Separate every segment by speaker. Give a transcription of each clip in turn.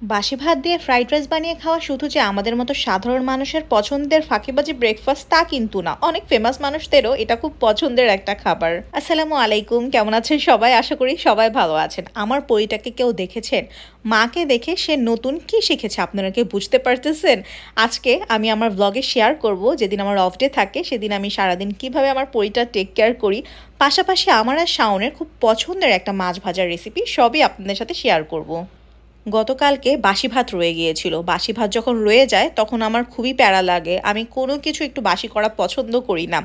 Speaker 1: বাসি ভাত দিয়ে ফ্রাইড রাইস বানিয়ে খাওয়া শুধু যে আমাদের মতো সাধারণ মানুষের পছন্দের ফাঁকিবাজি ব্রেকফাস্ট তা কিন্তু না, অনেক ফেমাস মানুষদেরও এটা খুব পছন্দের একটা খাবার। আসসালামু আলাইকুম, কেমন আছেন সবাই? আশা করি সবাই ভালো আছেন। আমার পরিটাকে কেউ দেখেছেন? মাকে দেখে সে নতুন কি শিখেছে আপনারা কি বুঝতে পারতেছেন? আজকে আমি আমার ব্লগে শেয়ার করব, যেদিন আমার অফ ডে থাকে সেদিন আমি সারাদিন কিভাবে আমার পরিটা টেক কেয়ার করি। পাশাপাশি আমার আর শাওনের খুব পছন্দের একটা মাছ ভাজার রেসিপি সবই আপনাদের সাথে শেয়ার করব। গতকালকে বাসি ভাত রয়ে গিয়েছিল। বাসি ভাত যখন রয়ে যায় তখন আমার খুবই প্যারা লাগে। আমি কোনো কিছু একটু বাসি করা পছন্দ করি না।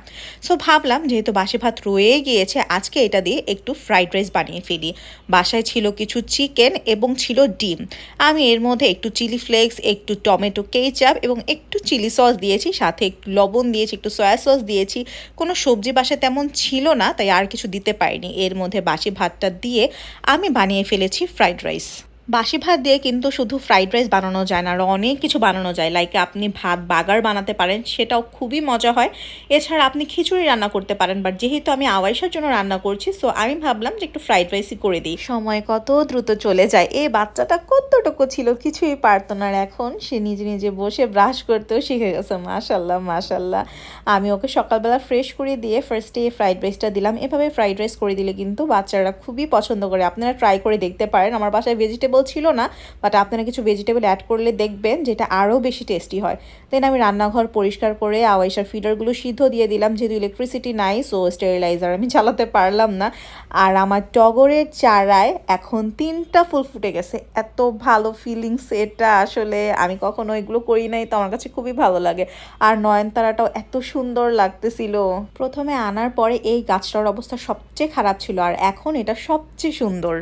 Speaker 1: সো ভাবলাম যেহেতু বাসি ভাত রয়ে গিয়েছে আজকে এটা দিয়ে একটু ফ্রাইড রাইস বানিয়ে ফেলি। বাসায় ছিল কিছু চিকেন এবং ছিল ডিম। আমি এর মধ্যে একটু চিলি ফ্লেক্স, একটু টমেটো কেচাপ এবং একটু চিলি সস দিয়েছি, সাথে একটু লবণ দিয়েছি, একটু সয়া সস দিয়েছি। কোনো সবজি বাসায় তেমন ছিল না, তাই আর কিছু দিতে পারিনি। এর মধ্যে বাসি ভাতটা দিয়ে আমি বানিয়ে ফেলেছি ফ্রাইড রাইস। বাসি ভাত দিয়ে কিন্তু শুধু ফ্রাইড রাইস বানানো যায় না, আরও অনেক কিছু বানানো যায়। লাইক আপনি ভাত বাগার বানাতে পারেন, সেটাও খুবই মজা হয়। এছাড়া আপনি খিচুড়ি রান্না করতে পারেন, বাট যেহেতু আমি আওয়াইশার জন্য রান্না করছি সো আমি ভাবলাম যে একটু ফ্রাইড রাইসই করে দিই। সময় কত দ্রুত চলে যায়। এই বাচ্চাটা কতটুকু ছিল, কিছুই পারতো না, আর এখন সে নিজে নিজে বসে ব্রাশ করতেও শিখে গেছে। মাশাল্লাহ মাশাল্লাহ। আমি ওকে সকালবেলা ফ্রেশ করে দিয়ে ফার্স্টে ফ্রাইড রাইসটা দিলাম। এভাবে ফ্রাইড রাইস করে দিলে কিন্তু বাচ্চারা খুবই পছন্দ করে। আপনারা ট্রাই করে দেখতে পারেন। আমার বাসায় ভেজিটেবল ছিল না, বাট আপনারা কিছু ভেজিটেবল অ্যাড করলে দেখবেন যেটা আরও বেশি টেস্টি হয়। দেন আমি রান্নাঘর পরিষ্কার করে আওয়াইশার ফিডারগুলো সিদ্ধ দিয়ে দিলাম। যেহেতু ইলেকট্রিসিটি নাই সো স্টেরিলাইজার আমি চালাতে পারলাম না। আর আমার টগরের চারায় এখন 3টা ফুল ফুটে গেছে। এত ভালো ফিলিংস এটা, আসলে আমি কখনো এগুলো করি নাই, তো আমার কাছে খুবই ভালো লাগে। আর নয়নতারাটাও এত সুন্দর লাগতেছিল। প্রথমে আনার পরে এই গাছটার অবস্থা সবচেয়ে খারাপ ছিল, আর এখন এটা সবচেয়ে সুন্দর।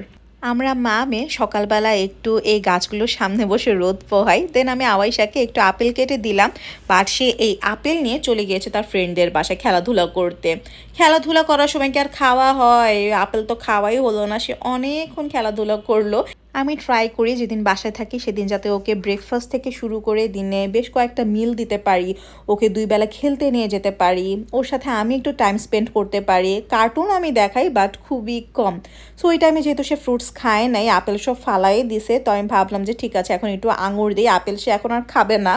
Speaker 1: আমরা মা মেয়ে সকালবেলা একটু এই গাছগুলোর সামনে বসে রোদ পোহাই। দেন আমি আওয়াইশাকে একটু আপেল কেটে দিলাম, বাট সে এই আপেল নিয়ে চলে গিয়েছে তার ফ্রেন্ডদের বাসায় খেলাধুলা করতে। খেলাধুলা করার সময় কি আর খাওয়া হয়? আপেল তো খাওয়াই হলো না, সে অনেকক্ষণ খেলাধুলা করলো। আমি ট্রাই করি যেদিন বাসায় থাকি সেদিন যাতে ওকে ব্রেকফাস্ট থেকে শুরু করে দিনে বেশ কয়েকটা মিল দিতে পারি, ওকে 2 বেলা খেলতে নিয়ে যেতে পারি, ওর সাথে আমি একটু টাইম স্পেন্ড করতে পারি। কার্টুন আমি দেখাই বাট খুবই কম। সো ওই টাইমে যেহেতু সে ফ্রুটস খায় নাই, আপেল সব ফালাই দিছে, তো আমি ভাবলাম যে ঠিক আছে এখন একটু আঙুর দিই। আপেল সে এখন আর খাবে না।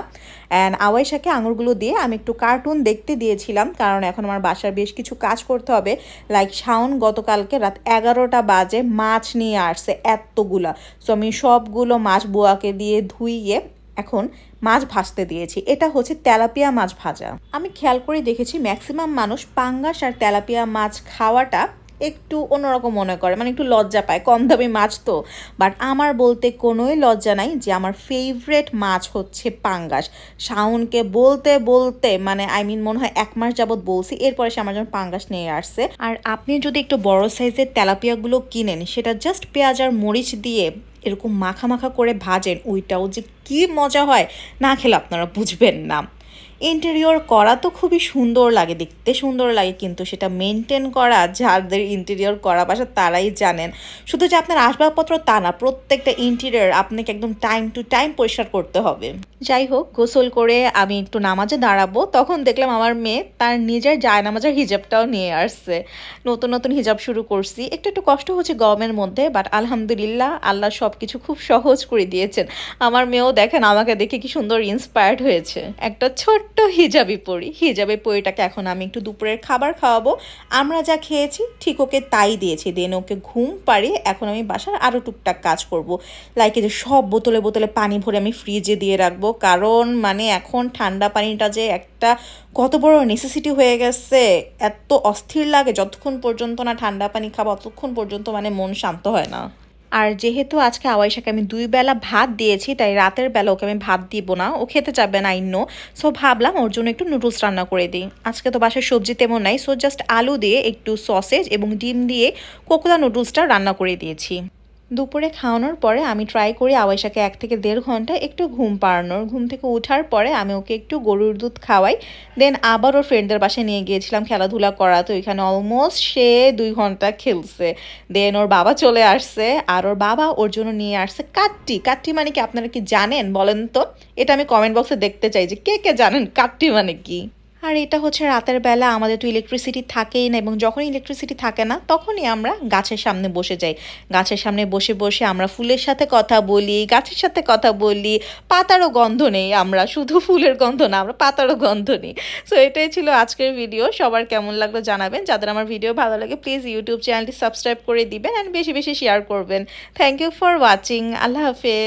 Speaker 1: অ্যান্ড আওয়াইশাকে আঙুরগুলো দিয়ে আমি একটু কার্টুন দেখতে দিয়েছিলাম, কারণ এখন আমার বাসার বেশ কিছু কাজ করতে হবে। লাইক শাওন গতকালকে রাত 11টা বাজে মাছ নিয়ে আসছে এতগুলা। সো আমি সবগুলো মাছ বুয়াকে দিয়ে ধুইয়ে এখন মাছ ভাজতে দিয়েছি। এটা হচ্ছে তেলাপিয়া মাছ ভাজা। আমি খেয়াল করে দেখেছি ম্যাক্সিমাম মানুষ পাঙ্গাস আর তেলাপিয়া মাছ খাওয়াটা একটু অন্যরকম মনে করে, মানে একটু লজ্জা পায়, কম দামি মাছ তো। বাট আমার বলতে কোনোই লজ্জা নাই যে আমার ফেভারেট মাছ হচ্ছে পাঙ্গাস। শাওনকে বলতে বলতে মানে মনে হয় 1 মাস যাবৎ বলছি, এরপরে সে আমার জন্য পাঙ্গাস নিয়ে আসছে। আর আপনি যদি একটু বড় সাইজের তেলাপিয়াগুলো কিনেন, সেটা জাস্ট পেঁয়াজ আর মরিচ দিয়ে এরকম মাখা মাখা করে ভাজেন, ওইটাও যে কি মজা হয় না খেলে আপনারা বুঝবেন না। ইন্টেরিয়র করা তো খুবই সুন্দর লাগে, দেখতে সুন্দর লাগে, কিন্তু সেটা মেনটেন করা যাদের ইন্টেরিয়র করা বাসা তারাই জানেন। শুধু যে আপনার আসবাবপত্র তা না, প্রত্যেকটা ইন্টেরিয়র আপনাকে একদম টাইম টু টাইম পরিষ্কার করতে হবে। যাই হোক, গোসল করে আমি একটু নামাজে দাঁড়াবো, তখন দেখলাম আমার মেয়ে তার নিজের জায়নামাজের হিজাবটাও নিয়ে আসছে। নতুন নতুন হিজাব শুরু করছি, একটু একটু কষ্ট হচ্ছে গরমের মধ্যে, বাট আলহামদুলিল্লাহ আল্লাহ সব কিছু খুব সহজ করে দিয়েছেন। আমার মেয়েও দেখেন আমাকে দেখে কি সুন্দর ইন্সপায়ার্ড হয়েছে। একটা ছোট্ট হিজাবি পরি, হিজাবি পরিটাকে এখন আমি একটু দুপুরের খাবার খাওয়াবো। আমরা যা খেয়েছি ঠিক ওকে তাই দিয়েছি, দেন ওকে ঘুম পাড়িয়ে এখন আমি বাসার আরও টুকটাক কাজ করব। লাইক এই যে সব বোতলে বোতলে পানি ভরে আমি ফ্রিজে দিয়ে রাখবো, কারণ মানে এখন ঠান্ডা পানিটা যে একটা কত বড় নেসেসিটি হয়ে গেছে। এত অস্থির লাগে যতক্ষণ পর্যন্ত না ঠান্ডা পানি খাবো ততক্ষণ পর্যন্ত মানে মন শান্ত হয় না। আর যেহেতু আজকে আওয়াইশাকে আমি 2 বেলা ভাত দিয়েছি, তাই রাতের বেলা ওকে আমি ভাত দিব না, ও খেতে চাবে না আইনো। সো ভাবলাম ওর জন্য একটু নুডলস রান্না করে দিই। আজকে তো বাসায় সবজি তেমন নাই, সো জাস্ট আলু দিয়ে একটু সসেজ এবং ডিম দিয়ে কোকোদা নুডলসটা রান্না করে দিয়েছি। দুপুরে খাওয়ানোর পরে আমি ট্রাই করি আওয়াইশাকে 1 থেকে 1.5 ঘন্টা একটু ঘুম পাড়ানোর। ঘুম থেকে ওঠার পরে আমি ওকে একটু গরুর দুধ খাওয়াই। দেন আবার ওর ফ্রেন্ডদের বাসায় নিয়ে গিয়েছিলাম খেলাধুলা করা, তো এখানে অলমোস্ট সে 2 ঘন্টা খেলছে। দেন ওর বাবা চলে আসছে, আর ওর বাবা ওর জন্য নিয়ে আসছে কাট্টি। কাট্টি মানে কি আপনারা কি জানেন বলেন তো? এটা আমি কমেন্ট বক্সে দেখতে চাই যে কে কে জানেন কাট্টি মানে কি। আর এটা হচ্ছে রাতের বেলা, আমাদের তো ইলেকট্রিসিটি থাকেই না, এবং যখন ইলেকট্রিসিটি থাকে না তখনই আমরা গাছের সামনে বসে যাই। গাছের সামনে বসে বসে আমরা ফুলের সাথে কথা বলি, গাছের সাথে কথা বলি। পাতারও গন্ধ নেই, আমরা শুধু ফুলের গন্ধ না, আমরা পাতারও গন্ধ নেই। সো এটাই ছিল আজকের ভিডিও। সবার কেমন লাগলো জানাবেন। যাদের আমার ভিডিও ভালো লাগে প্লিজ ইউটিউব চ্যানেলটি সাবস্ক্রাইব করে দিবেন অ্যান্ড বেশি বেশি শেয়ার করবেন। Thank you for watching. আল্লাহ হাফেজ।